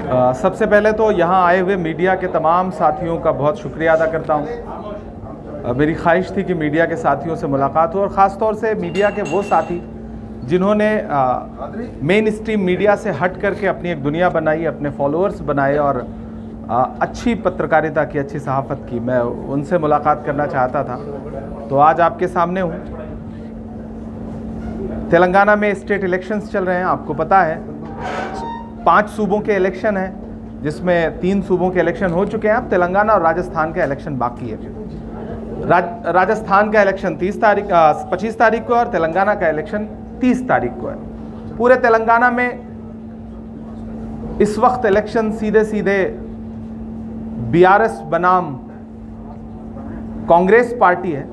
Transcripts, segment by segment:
सबसे पहले तो यहाँ आए हुए मीडिया के तमाम साथियों का बहुत शुक्रिया अदा करता हूँ। मेरी ख्वाहिश थी कि मीडिया के साथियों से मुलाकात हो और ख़ास तौर से मीडिया के वो साथी जिन्होंने मेन स्ट्रीम मीडिया से हट करके अपनी एक दुनिया बनाई, अपने फॉलोअर्स बनाए और अच्छी पत्रकारिता की, अच्छी सहाफ़त की। मैं उनसे मुलाकात करना चाहता था, तो आज आपके सामने हूँ। तेलंगाना में स्टेट इलेक्शंस चल रहे हैं, आपको पता है 5 सूबों के इलेक्शन हैं, जिसमें 3 सूबों के इलेक्शन हो चुके हैं। अब तेलंगाना और राजस्थान का इलेक्शन बाकी है। राजस्थान का इलेक्शन 25 तारीख को और तेलंगाना का इलेक्शन 30 तारीख को है। पूरे तेलंगाना में इस वक्त इलेक्शन सीधे सीधे बीआरएस बनाम कांग्रेस पार्टी है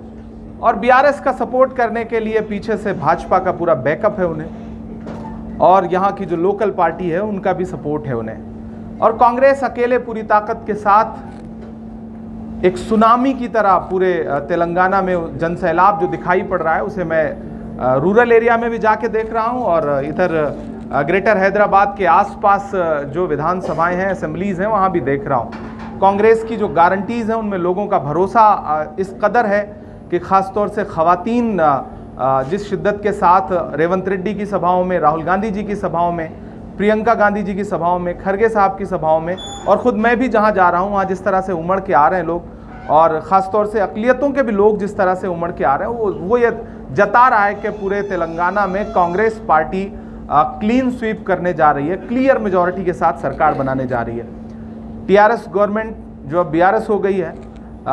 और बीआरएस का सपोर्ट करने के लिए पीछे से भाजपा का पूरा बैकअप है उन्हें, और यहाँ की जो लोकल पार्टी है उनका भी सपोर्ट है उन्हें। और कांग्रेस अकेले पूरी ताकत के साथ एक सुनामी की तरह पूरे तेलंगाना में जनसैलाब जो दिखाई पड़ रहा है, उसे मैं रूरल एरिया में भी जाके देख रहा हूँ और इधर ग्रेटर हैदराबाद के आसपास जो विधानसभाएं हैं, असेंबलीज़ हैं, वहाँ भी देख रहा हूँ। कांग्रेस की जो गारंटीज़ हैं उनमें लोगों का भरोसा इस कदर है कि ख़ास तौर से ख़वातीन जिस शिद्दत के साथ रेवंत रेड्डी की सभाओं में, राहुल गांधी जी की सभाओं में, प्रियंका गांधी जी की सभाओं में, खरगे साहब की सभाओं में, और ख़ुद मैं भी जहां जा रहा हूं वहां जिस तरह से उमड़ के आ रहे हैं लोग, और ख़ास तौर से अक़लियतों के भी लोग जिस तरह से उमड़ के आ रहे हैं, वो ये जता रहा है कि पूरे तेलंगाना में कांग्रेस पार्टी क्लीन स्वीप करने जा रही है, क्लियर मेजॉरिटी के साथ सरकार बनाने जा रही है। टीआरएस गवर्नमेंट जो अब बीआरएस हो गई है,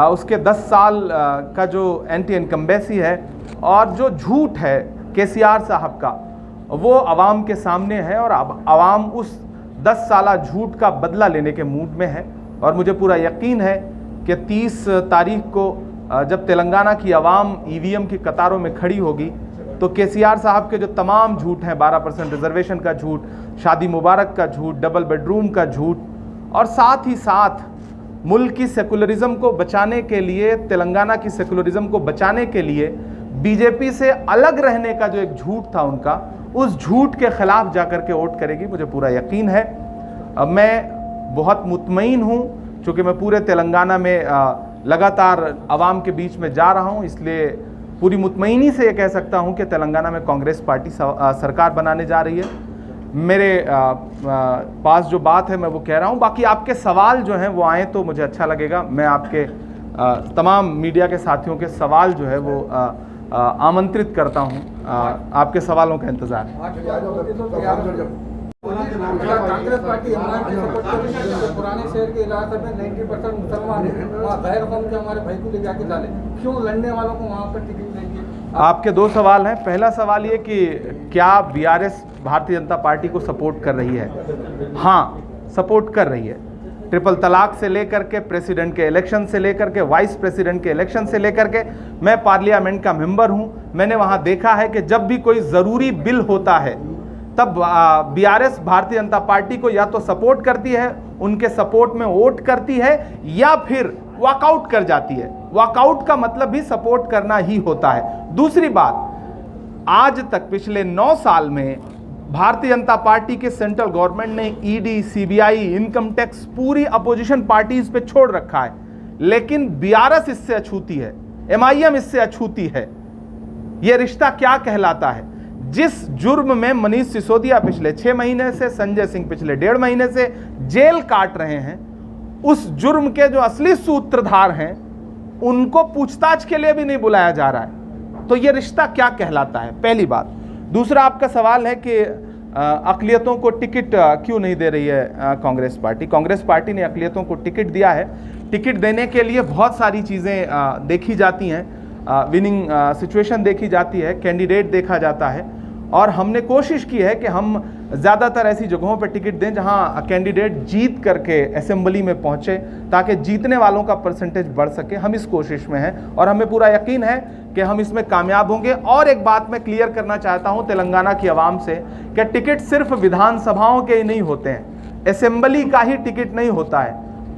उसके 10 साल का जो एंटी इनकम्बेंसी है और जो झूठ है केसीआर साहब का, वो आवाम के सामने है और अब आवाम उस 10 साला झूठ का बदला लेने के मूड में है। और मुझे पूरा यकीन है कि 30 तारीख को जब तेलंगाना की आवाम ईवीएम की कतारों में खड़ी होगी तो केसीआर साहब के जो तमाम झूठ हैं, 12% रिजर्वेशन का झूठ, शादी मुबारक का झूठ, डबल बेडरूम का झूठ, और साथ ही साथ मुल्क की सेकुलरिज्म को बचाने के लिए, तेलंगाना की सेकुलरिज्म को बचाने के लिए बीजेपी से अलग रहने का जो एक झूठ था उनका, उस झूठ के खिलाफ जाकर के वोट करेगी, मुझे पूरा यकीन है। मैं बहुत मुतमईन हूँ, चूँकि मैं पूरे तेलंगाना में लगातार आवाम के बीच में जा रहा हूँ, इसलिए पूरी मुतमईनी से ये कह सकता हूँ कि तेलंगाना में कांग्रेस पार्टी सरकार बनाने जा रही है। मेरे पास जो बात है मैं वो कह रहा हूँ। बाकी आपके सवाल जो हैं वो आए तो मुझे अच्छा लगेगा। मैं आपके तमाम मीडिया के साथियों के सवाल जो है वो आमंत्रित करता हूँ। आपके सवालों का इंतज़ार है। कांग्रेस पार्टी पुराने शहर के इलाके में 90% मुसलमान हैं, वहाँ गैर कौम के हमारे भाई को ले जाके डाले, क्यों लड़ने वालों को वहाँ पर टिकट देंगे? आपके 2 सवाल हैं। पहला सवाल ये कि क्या बीआरएस भारतीय जनता पार्टी को सपोर्ट कर रही है? हाँ, सपोर्ट कर रही है। ट्रिपल तलाक से लेकर के प्रेसिडेंट के इलेक्शन से लेकर के वाइस प्रेसिडेंट के इलेक्शन से लेकर के, मैं पार्लियामेंट का मेंबर हूँ। मैंने वहाँ देखा है कि जब भी कोई ज़रूरी बिल होता है तब बीआरएस भारतीय जनता पार्टी को या तो सपोर्ट करती है, उनके सपोर्ट में वोट करती है, या फिर वॉकआउट कर जाती है। वॉकआउट का मतलब भी सपोर्ट करना ही होता है। दूसरी बात, आज तक पिछले 9 साल में भारतीय जनता पार्टी के सेंट्रल गवर्नमेंट ने ईडी, सीबीआई, इनकम टैक्स पूरी अपोजिशन पार्टीज पे छोड़ रखा है, लेकिन बीआरएस इससे अछूती है, एमआईएम इससे अछूती है। यह रिश्ता क्या कहलाता है? जिस जुर्म में मनीष सिसोदिया पिछले 6 महीने से, संजय सिंह पिछले 1.5 महीने से जेल काट रहे हैं, उस जुर्म के जो असली सूत्रधार हैं उनको पूछताछ के लिए भी नहीं बुलाया जा रहा है। तो ये रिश्ता क्या कहलाता है? पहली बात। दूसरा, आपका सवाल है कि अक़लियतों को टिकट क्यों नहीं दे रही है कांग्रेस पार्टी। कांग्रेस पार्टी ने अक़लियतों को टिकट दिया है। टिकट देने के लिए बहुत सारी चीज़ें देखी जाती हैं। विनिंग सिचुएशन देखी जाती है, कैंडिडेट देखा जाता है, और हमने कोशिश की है कि हम ज़्यादातर ऐसी जगहों पर टिकट दें जहां कैंडिडेट जीत करके असेंबली में पहुंचे, ताकि जीतने वालों का परसेंटेज बढ़ सके। हम इस कोशिश में हैं और हमें पूरा यकीन है कि हम इसमें कामयाब होंगे। और एक बात मैं क्लियर करना चाहता हूं तेलंगाना की आवाम से कि टिकट सिर्फ विधानसभाओं के ही नहीं होते हैं, असेंबली का ही टिकट नहीं होता है,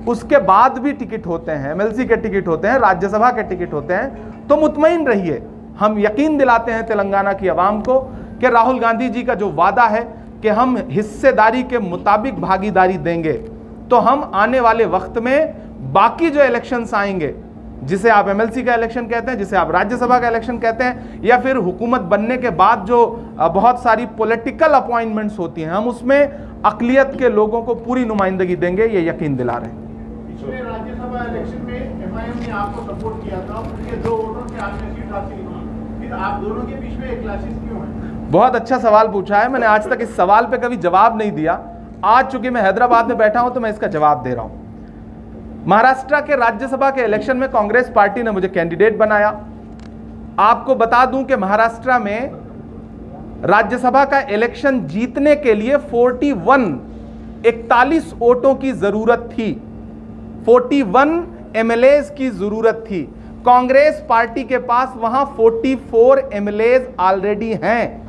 उसके बाद भी टिकट होते हैं, एमएलसी के टिकट होते हैं, राज्यसभा के टिकट होते हैं। तो मुतमईन रहिए, हम यकीन दिलाते हैं तेलंगाना की आवाम को कि राहुल गांधी जी का जो वादा है कि हम हिस्सेदारी के मुताबिक भागीदारी देंगे, तो हम आने वाले वक्त में बाकी जो इलेक्शंस आएंगे, जिसे आप एमएलसी का इलेक्शन कहते हैं, जिसे आप राज्यसभा का इलेक्शन कहते हैं, या फिर हुकूमत बनने के बाद जो बहुत सारी पॉलिटिकल अपॉइंटमेंट्स होती हैं, हम उसमें अक़लियत के लोगों को पूरी नुमाइंदगी देंगे, ये यकीन दिला रहे हैं। पिछले राज्यसभा इलेक्शन में एमआईएम ने आपको सपोर्ट किया था, उनके 2 वोटों से आपने सीट हासिल की, फिर आप दोनों के बीच में एक क्लैशेस क्यों है? बहुत अच्छा सवाल पूछा है। मैंने आज तक इस सवाल पे कभी जवाब नहीं दिया। आज चूंकि मैं हैदराबाद में बैठा हूं तो मैं इसका जवाब दे रहा हूं। महाराष्ट्र के राज्यसभा के इलेक्शन में कांग्रेस पार्टी ने मुझे कैंडिडेट बनाया। आपको बता दूं कि महाराष्ट्र में राज्यसभा का इलेक्शन जीतने के लिए 41 वोटों की जरूरत थी, 41 एमएलएज की जरूरत थी। कांग्रेस पार्टी के पास वहां 44 एमएलएज ऑलरेडी हैं।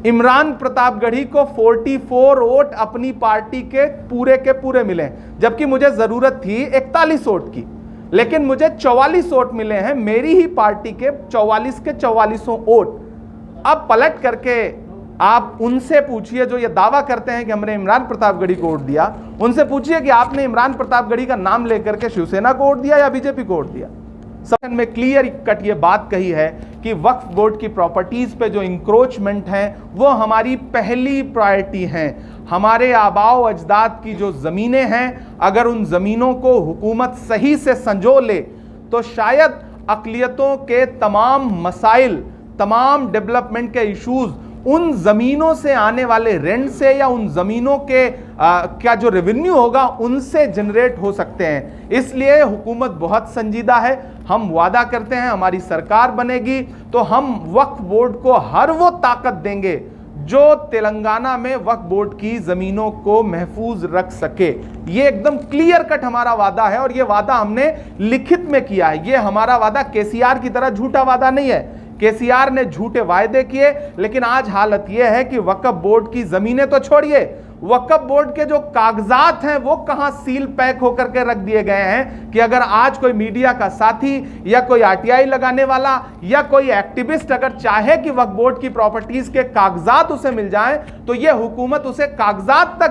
इमरान प्रतापगढ़ी को 44 वोट अपनी पार्टी के पूरे मिले, जबकि मुझे जरूरत थी 41 वोट की, लेकिन मुझे 44 वोट मिले हैं मेरी ही पार्टी के 44 के 44 वोट। अब पलट करके आप उनसे पूछिए जो ये दावा करते हैं कि हमने इमरान प्रतापगढ़ी को वोट दिया, उनसे पूछिए कि आपने इमरान प्रतापगढ़ी का नाम लेकर के शिवसेना को वोट दिया या बीजेपी को वोट दिया। सब में क्लियर कट ये बात कही है कि वक्फ बोर्ड की प्रॉपर्टीज पे जो इंक्रोचमेंट है वो हमारी पहली प्रायोरिटी है। हमारे आबाओ अजदाद की जो ज़मीनें हैं, अगर उन ज़मीनों को हुकूमत सही से संजो ले तो शायद अक़लियतों के तमाम मसाइल, तमाम डेवलपमेंट के इश्यूज उन ज़मीनों से आने वाले रेंट से या उन ज़मीनों के क्या जो रेवेन्यू होगा उनसे जनरेट हो सकते हैं। इसलिए हुकूमत बहुत संजीदा है। हम वादा करते हैं हमारी सरकार बनेगी तो हम वक्फ बोर्ड को हर वो ताकत देंगे जो तेलंगाना में वक्फ बोर्ड की ज़मीनों को महफूज रख सके। ये एकदम क्लियर कट हमारा वादा है और ये वादा हमने लिखित में किया है। ये हमारा वादा केसीआर की तरह झूठा वादा नहीं है। केसीआर ने झूठे वायदे किए, लेकिन आज हालत यह है कि वक्फ बोर्ड की जमीनें तो छोड़िए, वक्फ बोर्ड के जो कागजात हैं वो कहां सील पैक होकर के रख दिए गए हैं कि अगर आज कोई मीडिया का साथी या कोई आरटीआई लगाने वाला या कोई एक्टिविस्ट अगर चाहे कि वक्फ बोर्ड की प्रॉपर्टीज के कागजात उसे मिल जाएं तो ये हुकूमत उसे कागजात तक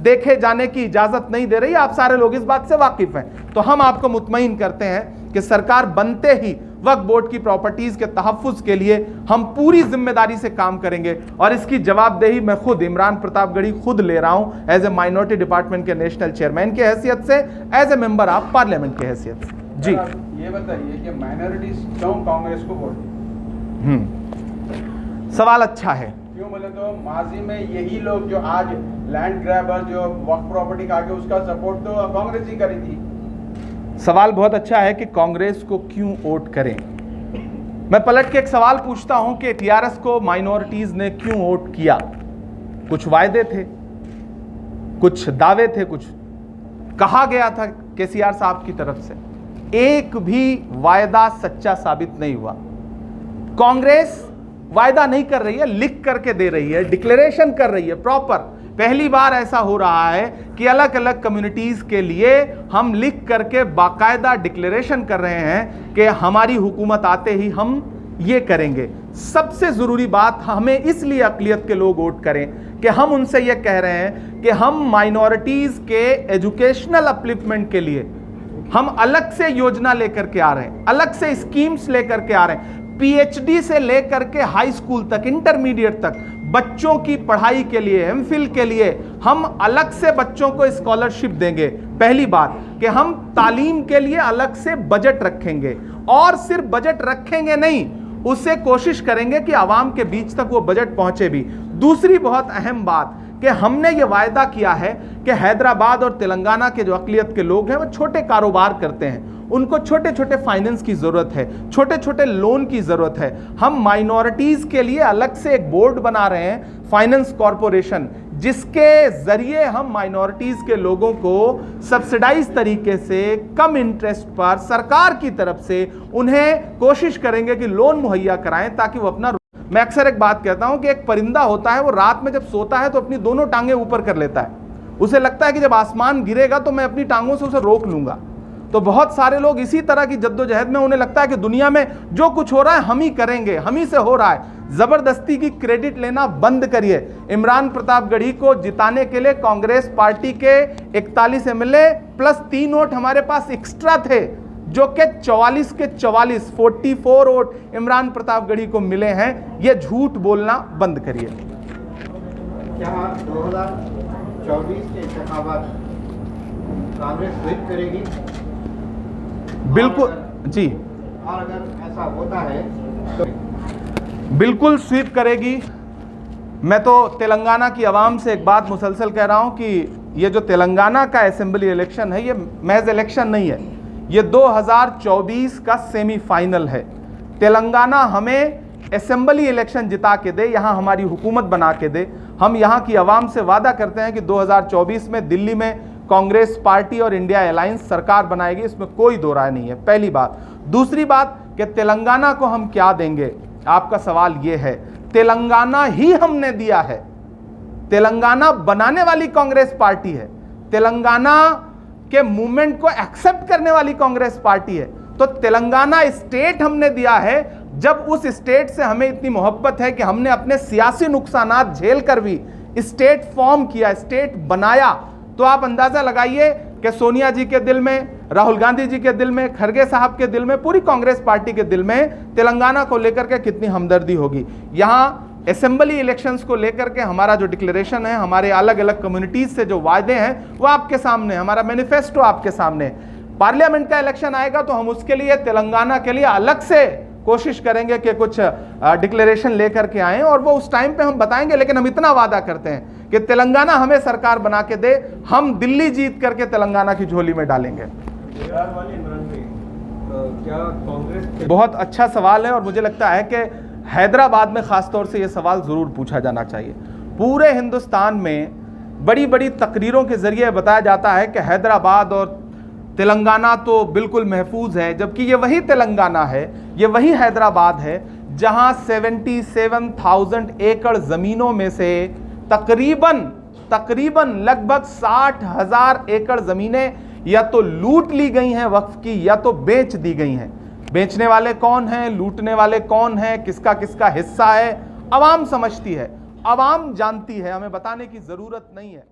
देखे जाने की इजाजत नहीं दे रही। आप सारे लोग इस बात से वाकिफ हैं। तो हम आपको मुतमईन करते हैं कि सरकार बनते ही वक्फ बोर्ड की प्रॉपर्टीज के तहफ्फुज के लिए हम पूरी जिम्मेदारी से काम करेंगे और इसकी जवाबदेही मैं खुद इमरान प्रतापगढ़ी खुद ले रहा हूं एज ए माइनॉरिटी डिपार्टमेंट के नेशनल चेयरमैन की हैसियत से, as a member of parliament की हैसियत से। जी ये बताइए कि माइनॉरिटीज क्यों कांग्रेस को वोट दी? सवाल अच्छा है। क्यों बोले तो माजी में यही लोग जो आज लैंड ग्रैबर जो वक्फ प्रॉपर्टी का आगे उसका सपोर्ट तो कांग्रेस ही करी थी। सवाल बहुत अच्छा है कि कांग्रेस को क्यों वोट करें। मैं पलट के एक सवाल पूछता हूं कि टीआरएस को माइनॉरिटीज ने क्यों वोट किया। कुछ वायदे थे, कुछ दावे थे, कुछ कहा गया था केसीआर साहब की तरफ से, एक भी वायदा सच्चा साबित नहीं हुआ। कांग्रेस वायदा नहीं कर रही है, लिख करके दे रही है, डिक्लेरेशन कर रही है प्रॉपर। पहली बार ऐसा हो रहा है कि अलग अलग कम्युनिटीज के लिए हम लिख करके बाकायदा डिक्लेरेशन कर रहे हैं कि हमारी हुकूमत आते ही हम ये करेंगे। सबसे जरूरी बात, हमें इसलिए अक़लियत के लोग वोट करें कि हम उनसे ये कह रहे हैं कि हम माइनॉरिटीज के एजुकेशनल अपलिफ्टमेंट के लिए हम अलग से योजना लेकर के आ रहे हैं, अलग से स्कीम्स लेकर के आ रहे हैं। पीएचडी से लेकर के हाई स्कूल तक, इंटरमीडिएट तक बच्चों की पढ़ाई के लिए, एमफिल के लिए हम अलग से बच्चों को स्कॉलरशिप देंगे। पहली बात कि हम तालीम के लिए अलग से बजट रखेंगे और सिर्फ बजट रखेंगे नहीं, उससे कोशिश करेंगे कि आवाम के बीच तक वो बजट पहुंचे भी। दूसरी बहुत अहम बात कि हमने ये वायदा किया है कि हैदराबाद और तेलंगाना के जो अक़लियत के लोग हैं वो छोटे कारोबार करते हैं, उनको छोटे छोटे फाइनेंस की ज़रूरत है, छोटे छोटे लोन की ज़रूरत है। हम माइनॉरिटीज़ के लिए अलग से एक बोर्ड बना रहे हैं, फाइनेंस कॉरपोरेशन, जिसके ज़रिए हम माइनॉरिटीज़ के लोगों को सब्सिडाइज तरीके से कम इंटरेस्ट पर सरकार की तरफ से उन्हें कोशिश करेंगे कि लोन मुहैया कराएं ताकि वो अपना। मैं अक्सर एक बात कहता हूं कि एक परिंदा होता है, वो रात में जब सोता है तो अपनी दोनों टांगें ऊपर कर लेता है। उसे लगता है कि जब आसमान गिरेगा तो मैं अपनी टांगों से उसे रोक लूंगा। तो बहुत सारे लोग इसी तरह की जद्दोजहद में, उन्हें लगता है कि दुनिया में जो कुछ हो रहा है हम ही करेंगे, हम ही से हो रहा है। जबरदस्ती की क्रेडिट लेना बंद करिए। इमरान प्रतापगढ़ी को जिताने के लिए कांग्रेस पार्टी के 41 एमएलए प्लस 3 वोट हमारे पास एक्स्ट्रा थे, जो कि 44 के 44 वोट इमरान प्रतापगढ़ी को मिले हैं। यह झूठ बोलना बंद करिए। क्या 2024 के इंतखाबात कांग्रेस स्वीप करेगी? बिल्कुल जी, और अगर ऐसा होता है तो बिल्कुल स्वीप करेगी। मैं तो तेलंगाना की आवाम से एक बात मुसलसल कह रहा हूं कि ये जो तेलंगाना का असेंबली इलेक्शन है, ये महज इलेक्शन नहीं है, ये 2024 का सेमीफाइनल है। तेलंगाना हमें असेंबली इलेक्शन जिता के दे, यहाँ हमारी हुकूमत बना के दे। हम यहाँ की आवाम से वादा करते हैं कि 2024 में दिल्ली में कांग्रेस पार्टी और इंडिया अलायंस सरकार बनाएगी, इसमें कोई दो राय नहीं है, पहली बात। दूसरी बात कि तेलंगाना को हम क्या देंगे, आपका सवाल यह है। तेलंगाना ही हमने दिया है। तेलंगाना बनाने वाली कांग्रेस पार्टी है, तेलंगाना के मूवमेंट को एक्सेप्ट करने वाली कांग्रेस पार्टी है। तो तेलंगाना स्टेट हमने दिया है। जब उस स्टेट से हमें इतनी मोहब्बत है कि हमने अपने सियासी नुकसानात झेल कर भी स्टेट फॉर्म किया, स्टेट बनाया, तो आप अंदाजा लगाइए कि सोनिया जी के दिल में, राहुल गांधी जी के दिल में, खड़गे साहब के दिल में, पूरी कांग्रेस पार्टी के दिल में तेलंगाना को लेकर के कितनी हमदर्दी होगी। यहां असेंबली इलेक्शंस को लेकर के हमारा जो डिक्लेरेशन है, हमारे अलग अलग कम्युनिटीज से जो वायदे हैं, वो आपके सामने, हमारा मैनिफेस्टो आपके सामने। पार्लियामेंट का इलेक्शन आएगा तो हम उसके लिए तेलंगाना के लिए अलग से कोशिश करेंगे कि कुछ डिक्लेरेशन लेकर के आएं, और वो उस टाइम पे हम बताएंगे। लेकिन हम इतना वादा करते हैं कि तेलंगाना हमें सरकार बना के दे, हम दिल्ली जीत करके तेलंगाना की झोली में डालेंगे। क्या कांग्रेस? बहुत अच्छा सवाल है, और मुझे लगता है कि हैदराबाद में खासतौर से यह सवाल जरूर पूछा जाना चाहिए। पूरे हिंदुस्तान में बड़ी बड़ी तकरीरों के जरिए बताया जाता है कि हैदराबाद और तेलंगाना तो बिल्कुल महफूज है, जबकि ये वही तेलंगाना है, ये वही हैदराबाद है जहां 77,000 एकड़ जमीनों में से तकरीबन लगभग 60,000 एकड़ जमीनें या तो लूट ली गई हैं वक्फ की, या तो बेच दी गई हैं। बेचने वाले कौन हैं, लूटने वाले कौन हैं, किसका किसका हिस्सा है, आवाम समझती है, आवाम जानती है, हमें बताने की जरूरत नहीं है।